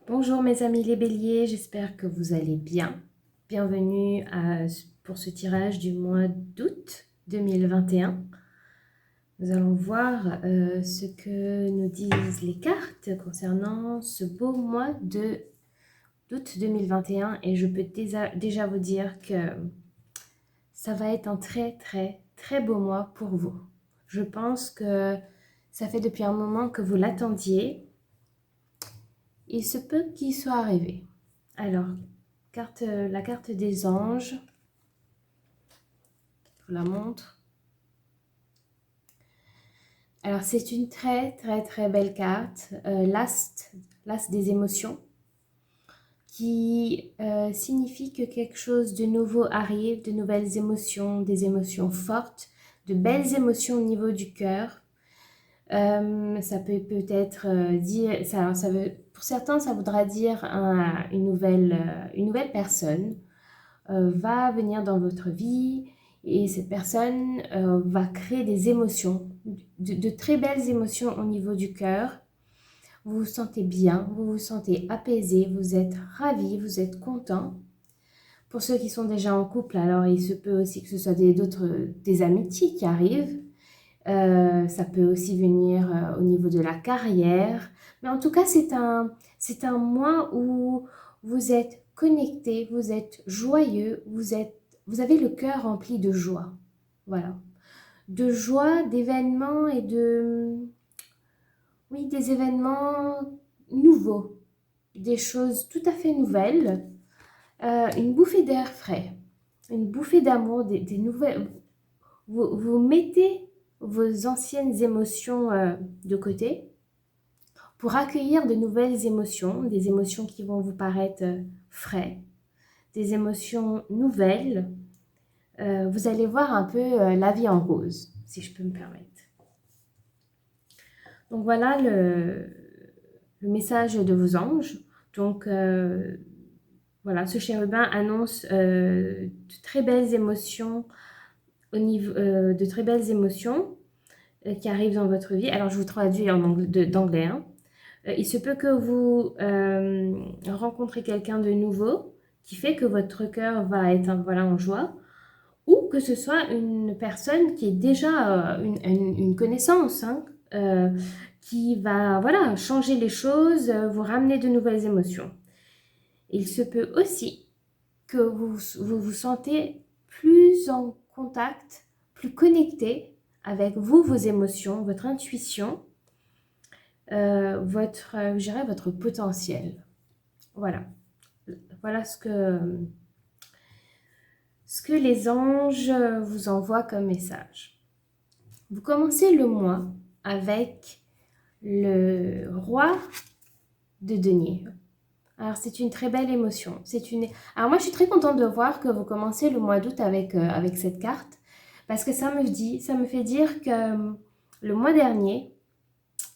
Bonjour mes amis les béliers, j'espère que vous allez bien. Bienvenue pour ce tirage du mois d'août 2021. Nous allons voir ce que nous disent les cartes concernant ce beau mois d'août 2021 et je peux déjà vous dire que ça va être un très beau mois pour vous. Je pense que ça fait depuis un moment que vous l'attendiez. Il se peut qu'il soit arrivé. Alors, la carte des anges, je vous la montre. Alors, c'est une très belle carte, l'as des émotions, qui signifie que quelque chose de nouveau arrive, de nouvelles émotions, des émotions fortes, de belles émotions au niveau du cœur. Ça peut-être dire, pour certains, ça voudra dire une nouvelle personne va venir dans votre vie et cette personne va créer des émotions, de très belles émotions au niveau du cœur. Vous vous sentez bien, vous vous sentez apaisé, vous êtes ravi, vous êtes content. Pour ceux qui sont déjà en couple, alors il se peut aussi que ce soit des amitiés qui arrivent. Ça peut aussi venir au niveau de la carrière. Mais en tout cas, c'est un mois où vous êtes connecté, vous êtes joyeux, vous avez le cœur rempli de joie. Voilà. De joie, d'événements oui, des événements nouveaux, des choses tout à fait nouvelles, une bouffée d'air frais, une bouffée d'amour, des nouvelles. Vous mettez vos anciennes émotions de côté pour accueillir de nouvelles émotions, des émotions qui vont vous paraître frais, des émotions nouvelles. Vous allez voir un peu la vie en rose, si je peux me permettre. Donc voilà le message de vos anges. Donc voilà, ce chérubin annonce de très belles émotions de très belles émotions qui arrivent dans votre vie. Alors, je vous traduis d'anglais. Hein. Il se peut que vous rencontrez quelqu'un de nouveau qui fait que votre cœur va être en joie, ou que ce soit une personne qui est déjà une connaissance, hein, qui va changer les choses, vous ramener de nouvelles émotions. Il se peut aussi que vous sentez plus en contact, plus connecté avec vous, vos émotions, votre intuition, je dirais votre potentiel. Voilà. Voilà ce que les anges vous envoient comme message. Vous commencez le mois avec le roi de denier. Alors, c'est une très belle émotion. Alors, moi, je suis très contente de voir que vous commencez le mois d'août avec cette carte, parce que ça me fait dire que le mois dernier,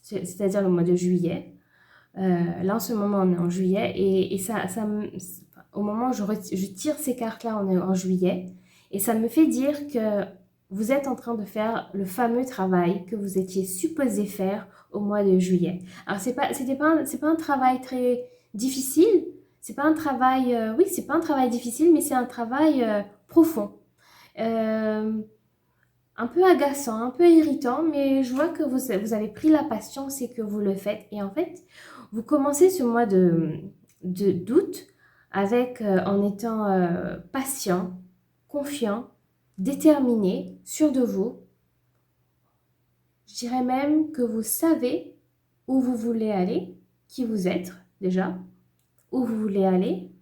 c'est-à-dire le mois de juillet, là, en ce moment, on est en juillet, au moment où je tire ces cartes-là, on est en juillet, et ça me fait dire que vous êtes en train de faire le fameux travail que vous étiez supposé faire au mois de juillet. Alors, c'est pas un travail très difficile, c'est pas un travail, oui, c'est pas un travail difficile, mais c'est un travail profond. Euh, un peu agaçant, un peu irritant, mais je vois que vous avez pris la patience et que vous le faites. Et en fait, vous commencez ce mois d'août en étant patient, confiant, déterminé, sûr de vous. Je dirais même que vous savez où vous voulez aller, qui vous êtes déjà, où vous voulez aller.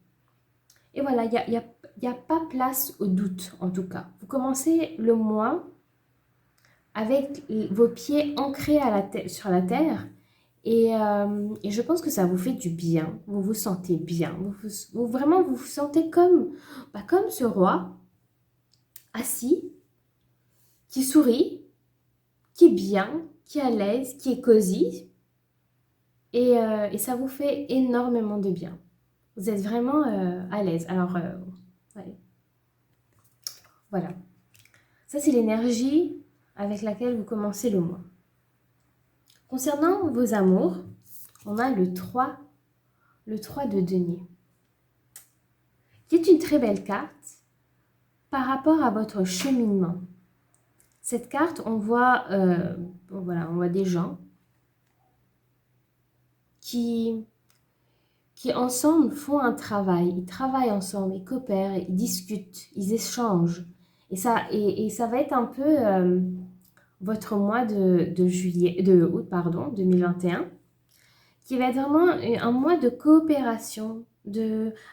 Et voilà, y a pas place au doute en tout cas. Vous commencez le mois avec vos pieds ancrés sur la terre. Et je pense que ça vous fait du bien. Vous vous sentez bien. Vraiment, vous vous sentez comme ce roi, assis, qui sourit, qui est bien, qui est à l'aise, qui est cosy. Et ça vous fait énormément de bien. Vous êtes vraiment à l'aise. Alors, ouais. Voilà. Ça, c'est l'énergie avec laquelle vous commencez le mois. Concernant vos amours, on a le 3 le 3 de denier, qui est une très belle carte par rapport à votre cheminement. Cette carte, on voit, voilà, on voit des gens qui ensemble font un travail, ils travaillent ensemble, ils coopèrent, ils discutent, ils échangent. Et ça va être un peu votre mois de août, pardon, 2021, qui va être vraiment un mois de coopération.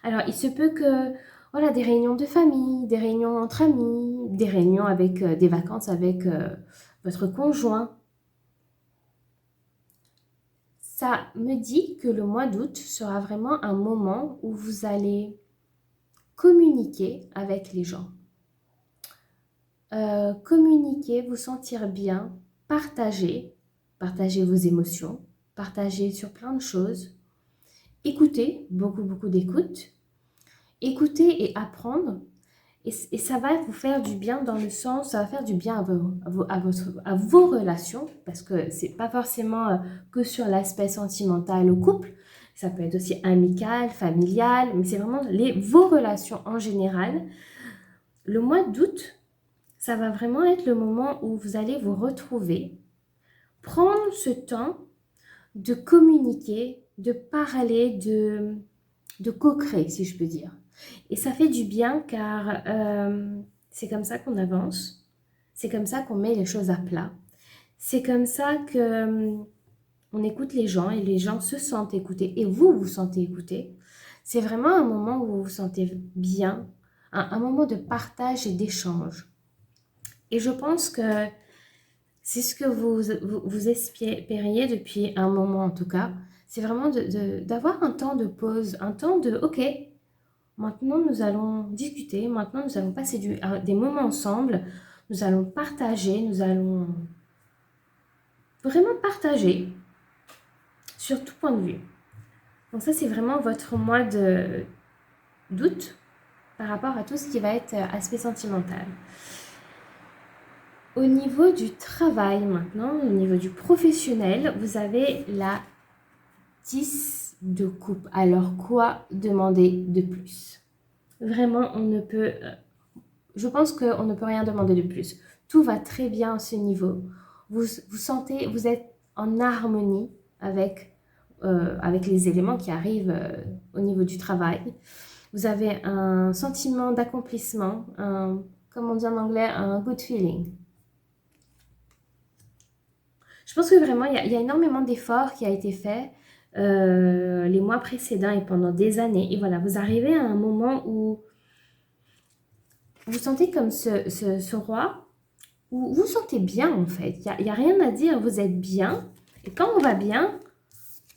Alors, il se peut que, voilà, des réunions de famille, des réunions entre amis, des réunions avec des vacances avec votre conjoint. Ça me dit que le mois d'août sera vraiment un moment où vous allez communiquer avec les gens. Communiquer, vous sentir bien, partager vos émotions, partager sur plein de choses, écouter, beaucoup d'écoute, écouter et apprendre. Et ça va vous faire du bien dans le sens, ça va faire du bien à vos relations, parce que c'est pas forcément que sur l'aspect sentimental au couple, ça peut être aussi amical, familial, mais c'est vraiment vos relations en général. Le mois d'août, ça va vraiment être le moment où vous allez vous retrouver, prendre ce temps de communiquer, de parler, de co-créer, si je peux dire. Et ça fait du bien car c'est comme ça qu'on avance, c'est comme ça qu'on met les choses à plat, c'est comme ça que on écoute les gens et les gens se sentent écoutés et vous vous sentez écoutés. C'est vraiment un moment où vous vous sentez bien, un moment de partage et d'échange. Et je pense que c'est ce que vous espériez depuis un moment en tout cas. C'est vraiment d'avoir un temps de pause, un temps de OK, maintenant nous allons discuter, maintenant nous allons passer des moments ensemble, nous allons partager, nous allons vraiment partager sur tout point de vue. Donc ça c'est vraiment votre mois d'août par rapport à tout ce qui va être aspect sentimental. Au niveau du travail maintenant, au niveau du professionnel, vous avez la 10 de coupe. Alors quoi demander de plus? Vraiment, je pense qu'on ne peut rien demander de plus. Tout va très bien à ce niveau. Vous sentez, vous êtes en harmonie avec les éléments qui arrivent au niveau du travail. Vous avez un sentiment d'accomplissement, comme on dit en anglais, un good feeling. Je pense que vraiment, il y a énormément d'efforts qui a été fait les mois précédents et pendant des années. Et voilà, vous arrivez à un moment où vous sentez comme ce roi, où vous vous sentez bien en fait. Il y a rien à dire, vous êtes bien. Et quand on va bien,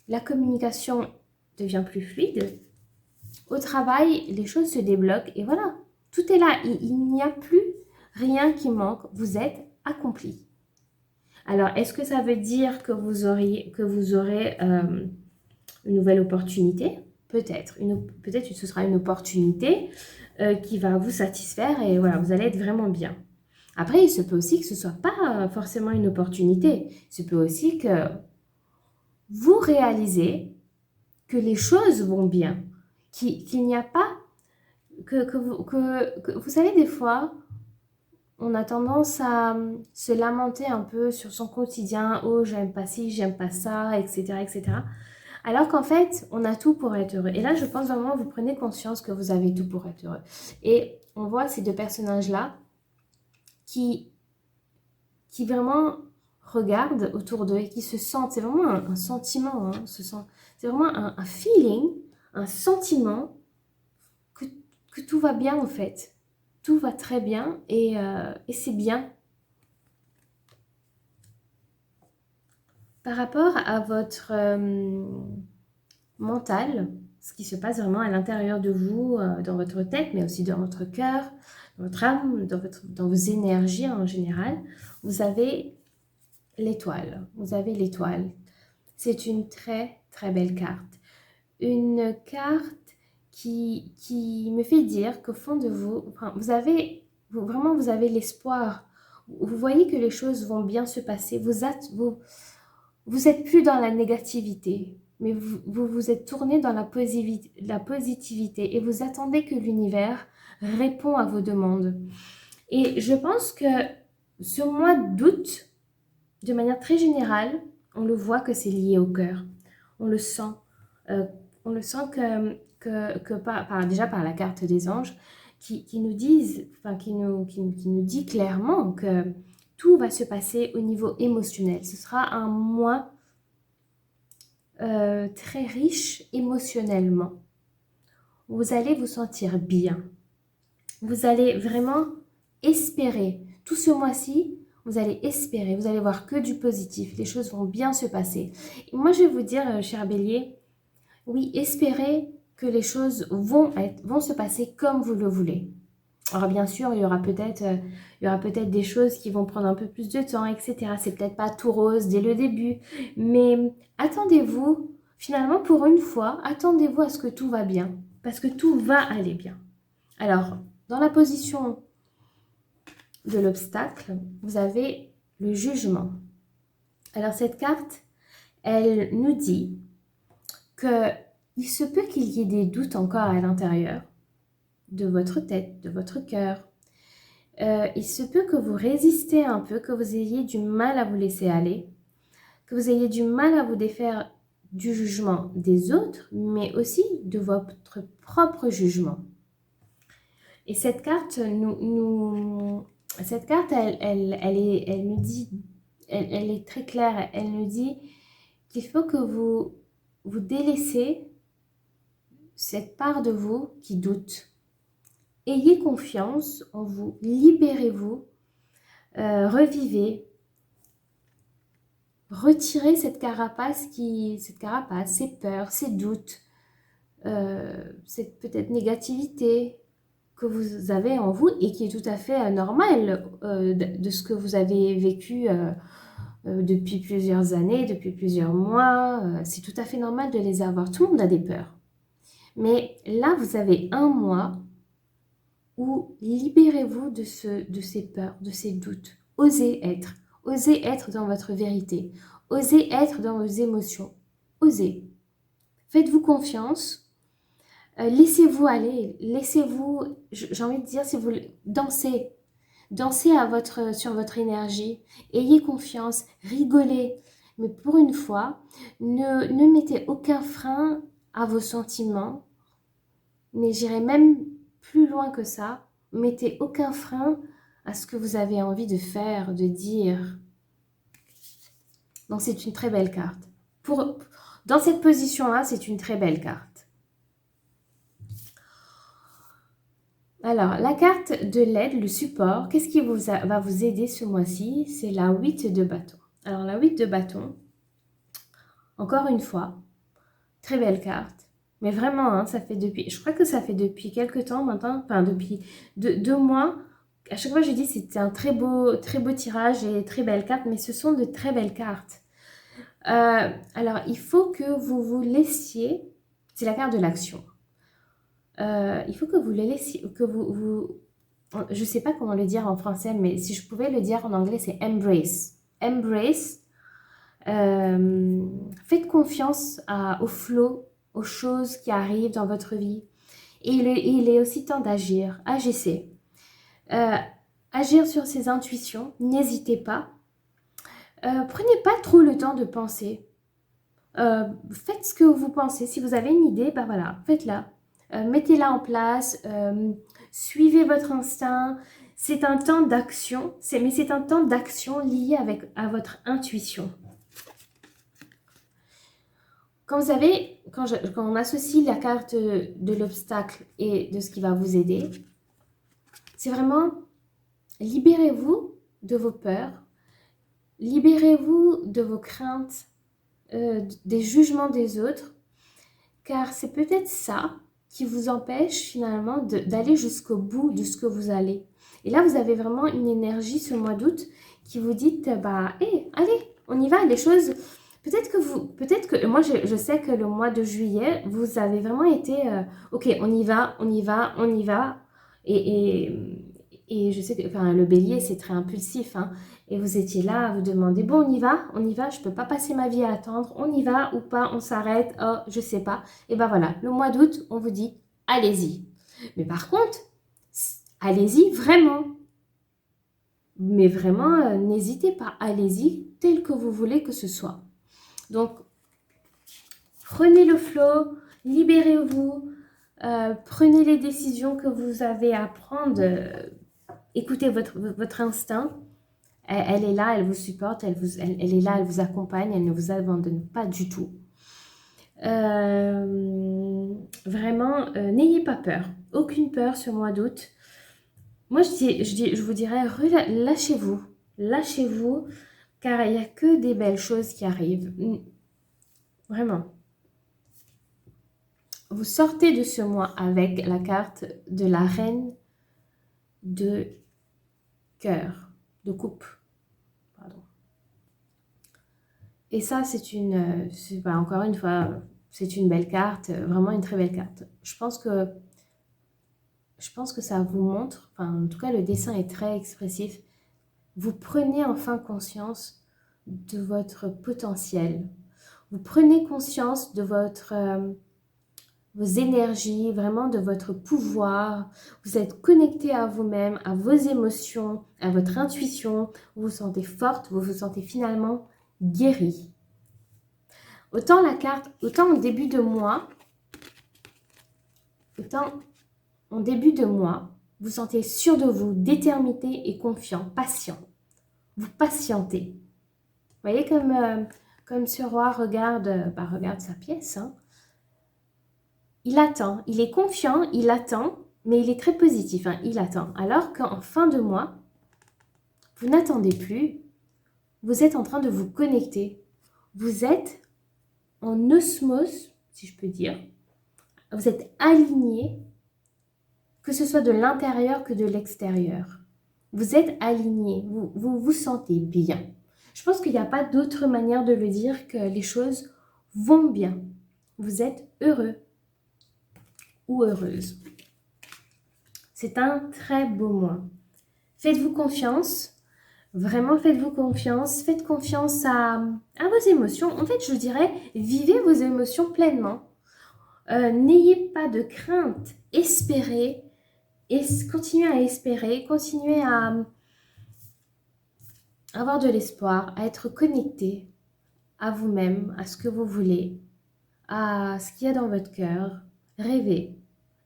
la communication devient plus fluide. Au travail, les choses se débloquent et voilà, tout est là. Il n'y a plus rien qui manque. Vous êtes accompli. Alors, est-ce que ça veut dire que vous aurez une nouvelle opportunité? Peut-être. Peut-être que ce sera une opportunité qui va vous satisfaire et voilà, vous allez être vraiment bien. Après, il se peut aussi que ce ne soit pas forcément une opportunité. Il se peut aussi que vous réalisez que les choses vont bien, qu'il n'y a pas, que vous savez, des fois, on a tendance à se lamenter un peu sur son quotidien. Oh, j'aime pas ci, j'aime pas ça, etc., etc. Alors qu'en fait, on a tout pour être heureux. Et là, je pense vraiment, vous prenez conscience que vous avez tout pour être heureux. Et on voit ces deux personnages-là qui vraiment regardent autour d'eux et qui se sentent. C'est vraiment un sentiment. Hein, c'est vraiment un feeling, un sentiment que tout va bien en fait. Tout va très bien et c'est bien. Par rapport à votre mental, ce qui se passe vraiment à l'intérieur de vous, dans votre tête, mais aussi dans votre cœur, dans votre âme, dans vos énergies en général, vous avez l'étoile. Vous avez l'étoile. C'est une très, très belle carte. Une carte qui me fait dire qu'au fond de vous, enfin, vous avez l'espoir. Vous voyez que les choses vont bien se passer. Vous êtes plus dans la négativité. mais vous vous êtes tourné dans la positivité et vous attendez que l'univers répond à vos demandes. Et je pense que ce mois d'août, de manière très générale, on le voit que c'est lié au cœur. On le sent. Euh, on le sent déjà par la carte des anges, qui nous disent, enfin, qui nous dit clairement que tout va se passer au niveau émotionnel. Ce sera un mois très riche émotionnellement. Vous allez vous sentir bien. Vous allez vraiment espérer. Tout ce mois-ci, vous allez espérer. Vous allez voir que du positif. Les choses vont bien se passer. Et moi, je vais vous dire, cher Bélier, oui, espérez que les choses vont se passer comme vous le voulez. Alors bien sûr, il y aura peut-être des choses qui vont prendre un peu plus de temps, etc. C'est peut-être pas tout rose dès le début, mais attendez-vous, finalement pour une fois, attendez-vous à ce que tout va bien, parce que tout va aller bien. Alors, dans la position de l'obstacle, vous avez le jugement. Alors cette carte, elle nous dit que il se peut qu'il y ait des doutes encore à l'intérieur de votre tête, de votre cœur. Il se peut que vous résistez un peu, que vous ayez du mal à vous laisser aller, que vous ayez du mal à vous défaire du jugement des autres, mais aussi de votre propre jugement. Et cette carte, cette carte, elle nous dit, elle est très claire, elle nous dit qu'il faut que vous délaissez cette part de vous qui doute. Ayez confiance en vous, libérez-vous, revivez, retirez cette carapace, ces peurs, ces doutes, cette peut-être négativité que vous avez en vous et qui est tout à fait normale de ce que vous avez vécu depuis plusieurs années, depuis plusieurs mois. C'est tout à fait normal de les avoir. Tout le monde a des peurs. Mais là, vous avez un mois où libérez-vous de ces peurs, de ces doutes. Osez être dans votre vérité, osez être dans vos émotions, osez. Faites-vous confiance, laissez-vous aller, laissez-vous, j'ai envie de dire, si vous dansez sur votre énergie, ayez confiance, rigolez, mais pour une fois, ne mettez aucun frein à vos sentiments, mais j'irai même plus loin que ça, mettez aucun frein à ce que vous avez envie de faire, de dire. Donc c'est une très belle carte. Dans cette position-là, c'est une très belle carte. Alors, la carte de l'aide, le support, qu'est-ce qui va vous aider ce mois-ci? C'est la 8 de bâton. Alors, la 8 de bâton, encore une fois, très belle carte. Mais vraiment, hein, je crois que ça fait depuis quelques temps maintenant, enfin depuis 2 mois. À chaque fois, je dis c'est un très beau tirage et très belle carte, mais ce sont de très belles cartes. Alors, il faut que vous vous laissiez, c'est la carte de l'action. Il faut que vous les laissiez, je sais pas comment le dire en français, mais si je pouvais le dire en anglais, c'est embrace. Embrace. Faites confiance au flow, aux choses qui arrivent dans votre vie. Et il est aussi temps d'agir. Agissez. Agir sur ses intuitions. N'hésitez pas. Prenez pas trop le temps de penser. Faites ce que vous pensez. Si vous avez une idée, ben voilà, faites-la. Mettez-la en place. Suivez votre instinct. C'est un temps d'action. Mais c'est un temps d'action lié à votre intuition. Quand on associe la carte de l'obstacle et de ce qui va vous aider, c'est vraiment libérez-vous de vos peurs, libérez-vous de vos craintes, des jugements des autres, car c'est peut-être ça qui vous empêche finalement d'aller jusqu'au bout de ce que vous allez. Et là, vous avez vraiment une énergie ce mois d'août qui vous dit, allez, on y va, les choses... Peut-être que moi je sais que le mois de juillet, vous avez vraiment été ok, on y va, et Et je sais que enfin, le bélier, c'est très impulsif. Hein, et vous étiez là à vous demander, bon, on y va, je ne peux pas passer ma vie à attendre. On y va ou pas, on s'arrête, oh, je ne sais pas. Et ben voilà, le mois d'août, on vous dit, allez-y. Mais par contre, allez-y vraiment. Mais vraiment, n'hésitez pas, allez-y tel que vous voulez que ce soit. Donc, prenez le flow, libérez-vous, prenez les décisions que vous avez à prendre, écoutez votre instinct. Elle est là, elle vous supporte, elle est là, elle vous accompagne, elle ne vous abandonne pas du tout. Vraiment, n'ayez pas peur, aucune peur ce mois d'août. Moi, je vous dirais, lâchez-vous, lâchez-vous, car il n'y a que des belles choses qui arrivent. Vraiment. Vous sortez de ce mois avec la carte de la reine de cœur, de coupe. Pardon. Et ça, encore une fois, c'est une belle carte, vraiment une très belle carte. Je pense que ça vous montre, enfin, en tout cas, le dessin est très expressif. Vous prenez enfin conscience de votre potentiel. Vous prenez conscience de vos énergies, vraiment de votre pouvoir. Vous êtes connecté à vous-même, à vos émotions, à votre intuition. Vous vous sentez forte, vous vous sentez finalement guérie. Autant en début de mois, vous sentez sûr de vous, déterminé et confiant, patient. Vous patientez. Vous voyez comme ce roi regarde sa pièce. Hein. Il attend, il est confiant, il attend, mais il est très positif, hein, il attend. Alors qu'en fin de mois, vous n'attendez plus, vous êtes en train de vous connecter. Vous êtes en osmose, si je peux dire. Vous êtes aligné, que ce soit de l'intérieur que de l'extérieur. Vous êtes aligné, vous vous sentez bien. Je pense qu'il n'y a pas d'autre manière de le dire que les choses vont bien. Vous êtes heureux ou heureuse. C'est un très beau mois. Faites-vous confiance. Vraiment, faites-vous confiance. Faites confiance à vos émotions. En fait, je dirais, vivez vos émotions pleinement. N'ayez pas de crainte. Espérez. Et continuez à espérer. Continuez à avoir de l'espoir, à être connecté à vous-même, à ce que vous voulez, à ce qu'il y a dans votre cœur. Rêvez.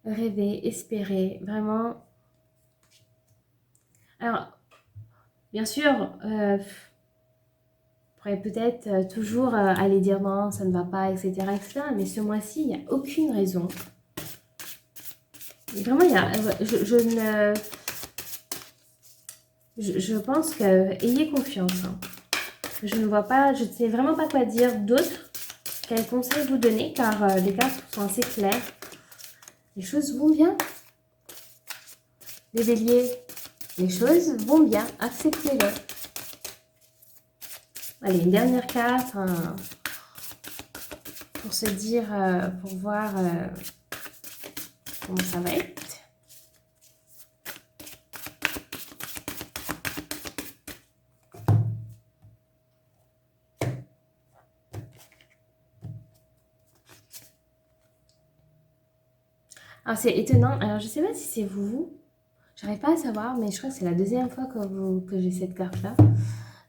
Rêvez, espérez. Vraiment. Alors, bien sûr, vous pourrez peut-être toujours aller dire non, ça ne va pas, etc., etc. Mais ce mois-ci, il n'y a aucune raison. Vraiment, je pense que ayez confiance. Hein. Je ne sais vraiment pas quoi dire d'autre. Quels conseils vous donner, car les cartes sont assez claires. Les choses vont bien. Les béliers, les choses vont bien. Acceptez-le. Allez, une dernière carte hein, pour se dire, pour voir comment ça va être. Alors c'est étonnant, alors je ne sais pas si c'est vous, j'arrive pas à savoir, mais je crois que c'est la deuxième fois que j'ai cette carte-là.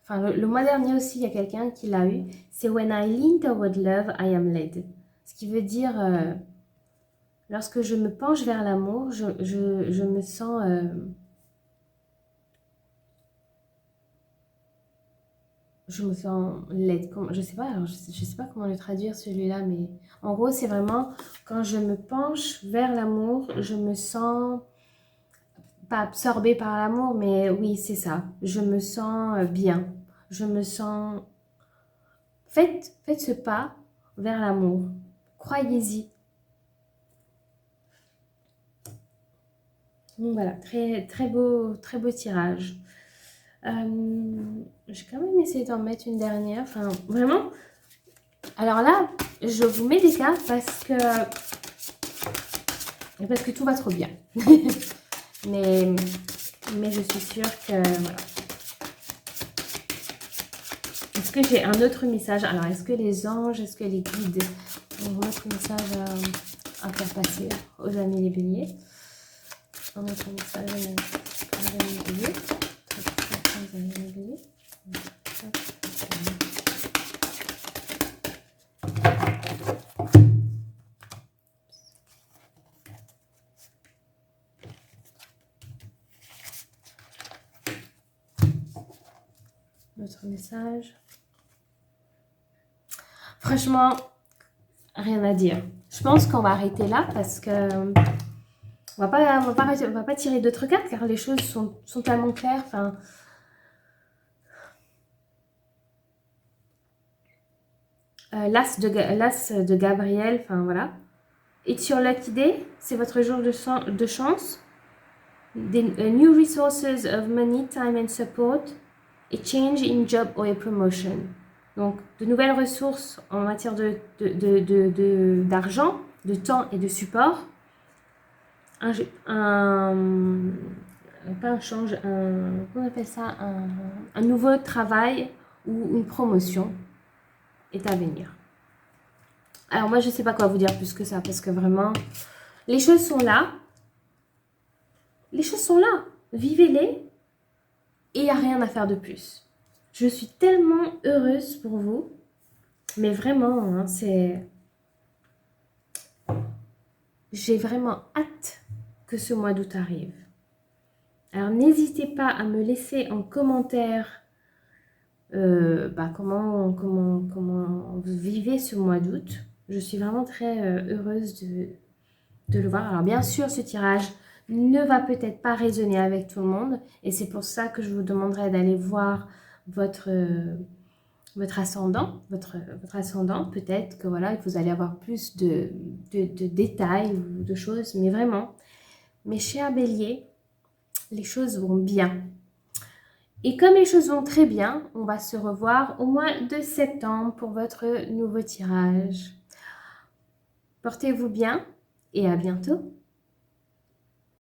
Enfin, le mois dernier aussi, il y a quelqu'un qui l'a eu. C'est When I lean toward love, I am led. Ce qui veut dire, lorsque je me penche vers l'amour, je me sens... je me sens led. Je sais pas, alors je sais pas comment le traduire celui-là, mais en gros, c'est vraiment quand je me penche vers l'amour, je me sens... pas absorbée par l'amour, mais oui, c'est ça. Je me sens bien. Je me sens... Faites ce pas vers l'amour. Croyez-y. Donc voilà, très beau tirage. J'ai quand même essayé d'en mettre une dernière. Enfin, vraiment. Alors là, je vous mets des cartes parce que tout va trop bien. Mais mais je suis sûre que voilà. Est-ce que j'ai un autre message? Alors, est-ce que les anges, est-ce que les guides ont un autre message à faire passer aux amis les béliers? Un autre message aux amis les béliers. Aux amis les béliers. Notre message. Franchement, rien à dire. Je pense qu'on va arrêter là parce que on va pas tirer d'autres cartes car les choses sont tellement claires. Enfin, l'as de Gabriel, enfin voilà. It's your lucky day, c'est votre jour de chance. New resources of money, time and support. A change in job or a promotion. Donc, de nouvelles ressources en matière d'argent, de temps et de support. Pas un change, comment on appelle ça, un nouveau travail ou une promotion est à venir. Alors moi, je ne sais pas quoi vous dire plus que ça, parce que vraiment, les choses sont là. Les choses sont là. Vivez-les et il n'y a rien à faire de plus. Je suis tellement heureuse pour vous. Mais vraiment, hein, j'ai vraiment hâte que ce mois d'août arrive. Alors, n'hésitez pas à me laisser en commentaire comment vous vivez ce mois d'août. Je suis vraiment très heureuse de le voir. Alors, bien sûr, ce tirage ne va peut-être pas résonner avec tout le monde. Et c'est pour ça que je vous demanderai d'aller voir votre ascendant. Votre ascendant, peut-être que voilà, vous allez avoir plus de détails ou de choses. Mais vraiment, mes chers béliers, les choses vont bien. Et comme les choses vont très bien, on va se revoir au mois de septembre pour votre nouveau tirage. Portez-vous bien et à bientôt.